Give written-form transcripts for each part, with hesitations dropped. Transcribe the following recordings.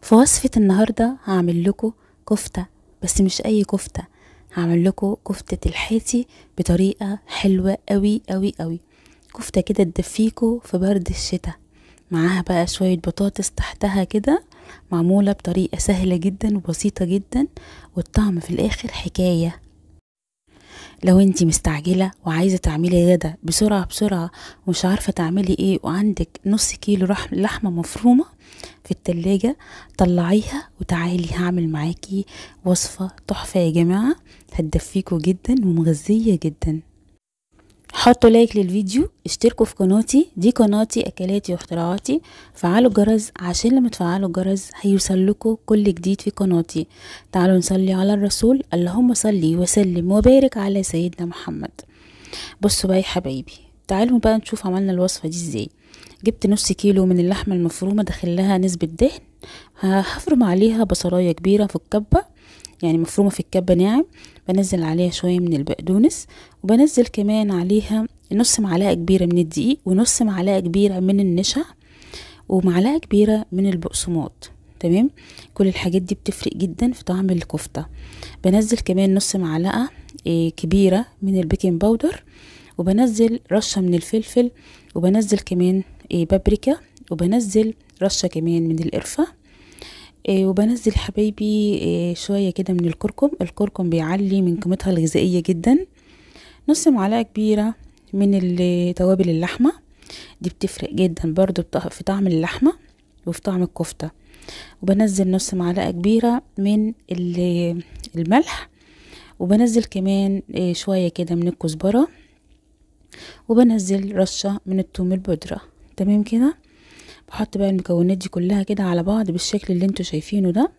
في وصفة النهاردة هعمل لكم كفتة، بس مش اي كفتة. هعمل لكم كفتة الحاتي بطريقة حلوة قوي قوي قوي. كفتة كده تدفيكوا في برد الشتاء، معاها بقى شوية بطاطس تحتها كده، معمولة بطريقة سهلة جدا وبسيطة جدا، والطعم في الاخر حكاية. لو انتي مستعجلة وعايزة تعملي غدا بسرعة بسرعة ومش عارفة تعملي ايه، وعندك نص كيلو لحمة مفرومة في التلاجة، طلعيها وتعالي هعمل معاكي وصفة تحفة يا جماعة، هتدفيكوا جدا ومغذية جدا. حطوا لايك للفيديو، اشتركوا في قناتي، دي قناتي اكلاتي واختراعاتي. فعلوا الجرس عشان لما تفعلوا الجرس هيوصلكوا كل جديد في قناتي. تعالوا نصلي على الرسول، اللهم صلي وسلم وبارك على سيدنا محمد. بصوا بقى يا حبايبي، تعالوا بقى نشوف عملنا الوصفة دي ازاي. جبت نص كيلو من اللحمة المفرومة، دخلها نسبة دهن، هفرم عليها بصلاية كبيرة في الكبة، يعني مفرومة في الكبة ناعم. بنزل عليها شوية من البقدونس، وبنزل كمان عليها نص معلقة كبيرة من الدقيق، ونص معلقة كبيرة من النشا، ومعلقة كبيرة من البقسماط. تمام، كل الحاجات دي بتفرق جدا في طعم الكفتة. بنزل كمان نص معلقة كبيرة من البيكنج باودر، وبنزل رشة من الفلفل، وبنزل كمان بابريكا، وبنزل رشة كمان من القرفة، وبنزل حبايبي شوية كده من الكركم. الكركم بيعلي من قيمتها الغذائية جدا. نص معلقة كبيرة من توابل اللحمة، دي بتفرق جدا برضو في طعم اللحمة وفي طعم الكفتة. وبنزل نص معلقة كبيرة من الملح، وبنزل كمان شوية كده من الكزبرة، وبنزل رشة من الثوم البودرة. تمام كده، بحط بقى المكونات دي كلها كده على بعض بالشكل اللي انتوا شايفينه ده،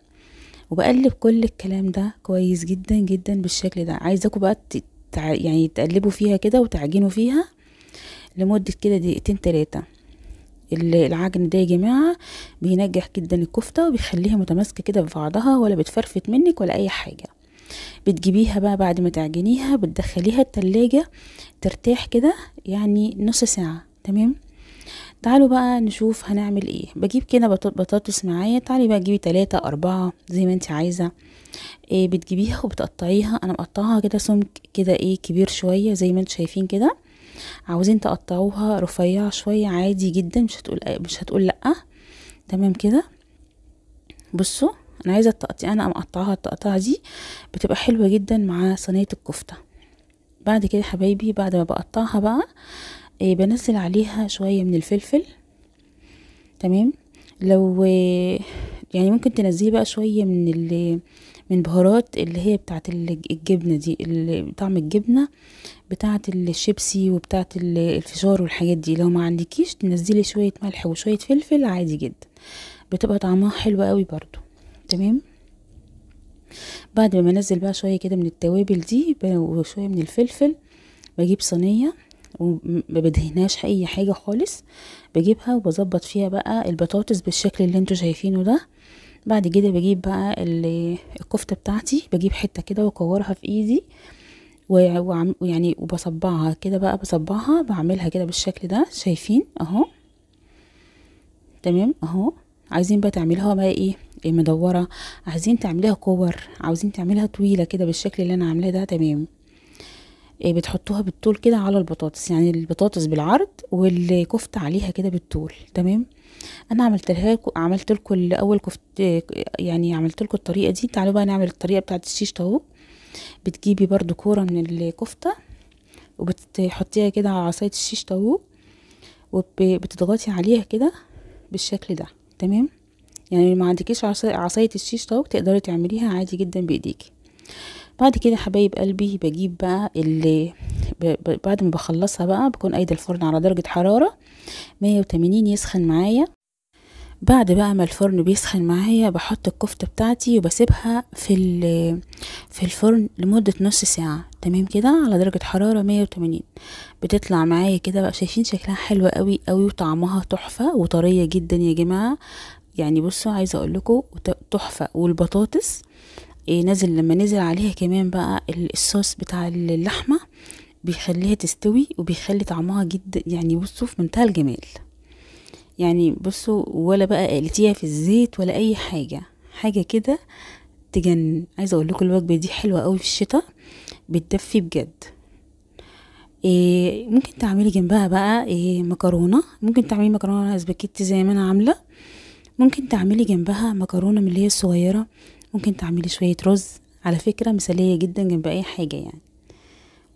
وبقلب كل الكلام ده كويس جدا جدا بالشكل ده. عايزاكم بقى يعني تقلبوا فيها كده وتعجنوا فيها لمدة كده دقيقتين 3. العجن ده يا جماعة بينجح جدا الكفتة، وبيخليها متماسكة كده في بعضها، ولا بتفرفت منك ولا اي حاجة. بتجيبيها بقى بعد ما تعجنيها، بتدخليها التلاجة ترتاح كده يعني نص ساعة. تمام، تعالوا بقى نشوف هنعمل ايه. بجيب كده بطاطس معايا، تعالي بقى جيبي 3 4 زي ما انت عايزة. بتجيبيها وبتقطعيها. انا مقطعها كده سمك كده كبير شوية زي ما انتوا شايفين كده. عاوزين تقطعوها رفيعة شوية عادي جدا، مش هتقول لأ. تمام كده، بصوا انا عايزة التقطيع، انا مقطعها التقطيعة دي بتبقى حلوة جدا مع صينية الكفتة. بعد كده حبايبي، بعد ما بقطعها بقى بنزل عليها شوية من الفلفل. تمام، لو يعني ممكن تنزلي بقى شوية من بهارات اللي هي بتاعت الجبنة دي، اللي طعم الجبنة بتاعت الشيبسي وبتاعت الفشار والحاجات دي. لو ما عندكيش تنزلي شوية ملح وشوية فلفل عادي جدا، بتبقى طعمها حلو قوي برضو. تمام، بعد ما انزل بقى شوية كده من التوابل دي وشوية من الفلفل، بجيب صينية وما بدهناش اي حاجة خالص، بجيبها وبظبط فيها بقى البطاطس بالشكل اللي انتوا شايفينه ده. بعد كده بجيب بقى الكفتة بتاعتي، بجيب حتة كده واكورها في ايدي، ويعني وبصبعها كده بقى، بصبعها بعملها كده بالشكل ده، شايفين اهو. تمام اهو. عايزين بقى تعملوها بقى ايه مدورة، عايزين تعمليها كور، عاوزين تعمليها طويلة كده بالشكل اللي انا عاملاه ده. تمام، بتحطوها بالطول كده على البطاطس، يعني البطاطس بالعرض والكفتة عليها كده بالطول. تمام، انا عملت لكم الاول كفته، يعني عملت لكم الطريقه دي. تعالوا بقى نعمل الطريقه بتاعه الشيش طاووق. بتجيبي برضو كوره من الكفته، وبتحطيها كده على عصايه الشيش طاووق، وبتضغطي عليها كده بالشكل ده. تمام، يعني ما عندكيش عصايه الشيش طاووق تقدري تعمليها عادي جدا بايديكي. بعد كده حبايب قلبي بجيب بقى بعد ما بخلصها بقى بكون قايده الفرن على درجه حراره 180 يسخن معايا. بعد بقى ما الفرن بيسخن معايا، بحط الكفتة بتاعتي وبسيبها في الفرن لمدة نص ساعة. تمام كده، على درجة حرارة 180. بتطلع معايا كده بقى، شايفين شكلها حلوة قوي قوي، وطعمها تحفة وطرية جدا يا جماعة. يعني بصوا عايزة اقول لكم تحفة. والبطاطس لما نزل عليها كمان بقى الصوص بتاع اللحمة، بيخليها تستوي وبيخلي طعمها جدا، يعني بصوا في منتهى الجمال. يعني بصوا، ولا بقى قلتيها في الزيت ولا اي حاجة، حاجة كده تجنن. عايزة اقول لكم الوجبة دي حلوة قوي في الشتاء، بتدفي بجد. ممكن تعملي جنبها بقى مكرونة، ممكن تعملي مكرونة سباكيتي زي ما انا عاملة، ممكن تعملي جنبها مكرونة من اللي هي الصغيرة، ممكن تعملي شوية رز. على فكرة مثالية جدا جنب اي حاجة يعني.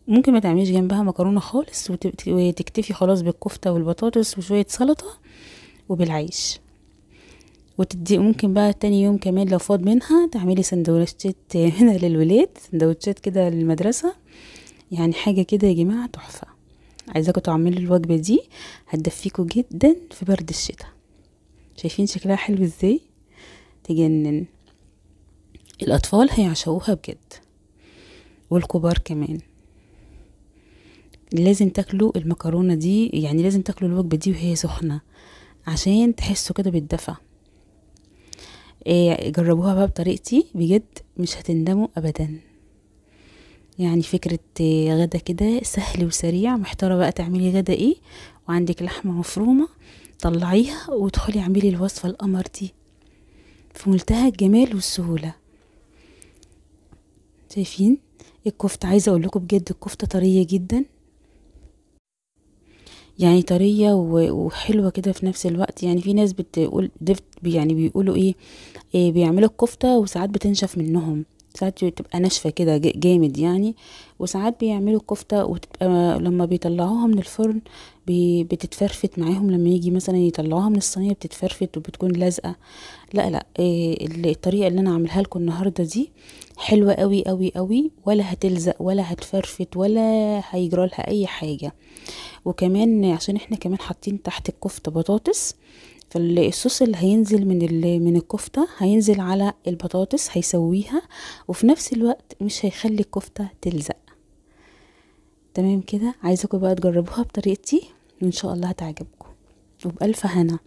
ممكن ما تعمليش جنبها مكرونة خالص وتكتفي خلاص بالكفتة والبطاطس وشوية سلطة وبالعيش. وتدي ممكن بقى تاني يوم كمان لو فاض منها تعملي سندوتشات هنا للولاد، سندوتشات كده للمدرسة. يعني حاجة كده يا جماعة تحفة. عايزاكم تعملوا الوجبة دي، هتدفيكوا جدا في برد الشتاء. شايفين شكلها حلو ازاي؟ تجنن. الاطفال هيعشقوها بجد، والكبار كمان. لازم تاكلوا المكرونة دي، يعني لازم تاكلوا الوجبة دي وهي سخنة عشان تحسوا كده بالدفى. جربوها بقى بطريقتي بجد، مش هتندموا ابدا. يعني فكرة غدا كده سهل وسريع. محتارة بقى تعملي غدا ايه وعندك لحمة مفرومة، طلعيها وادخلي اعملي الوصفة القمر دي في منتهى الجمال والسهولة. شايفين الكفتة؟ عايزة اقول لكم بجد الكفتة طرية جدا، يعني طرية وحلوة كده في نفس الوقت. يعني في ناس بتقول يعني بيقولوا إيه بيعملوا الكفتة وساعات بتنشف منهم، ساعات بتبقى ناشفة كده جامد يعني. وساعات بيعملوا الكفتة وتبقى لما بيطلعوها من الفرن بتتفرفت معاهم، لما يجي مثلا يطلعوها من الصينية بتتفرفت وبتكون لازقة. لا لا، الطريقة اللي انا عاملها لكم النهاردة دي حلوة قوي قوي قوي، ولا هتلزق ولا هتفرفت ولا هيجرى لها اي حاجة. وكمان عشان احنا كمان حاطين تحت الكفتة بطاطس، فالصوص اللي هينزل من الكفتة هينزل على البطاطس هيسويها، وفي نفس الوقت مش هيخلي الكفتة تلزق. تمام كده. عايزاكم بقى تجربوها بطريقتي وان شاء الله هتعجبكم وبألف هنا.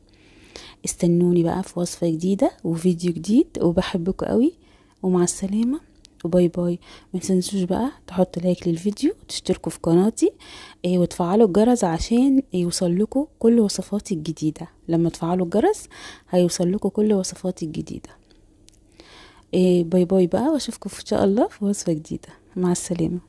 استنوني بقى في وصفة جديدة وفيديو جديد، وبحبكم قوي، ومع السلامة وباي باي. ما تنسوش بقى تحطوا لايك للفيديو وتشتركوا في قناتي وتفعلوا الجرس عشان يوصل لكم كل وصفاتي الجديدة. لما تفعلوا الجرس هيوصل لكم كل وصفاتي الجديدة. باي باي بقى، واشوفكم ان شاء الله في وصفة جديدة. مع السلامة.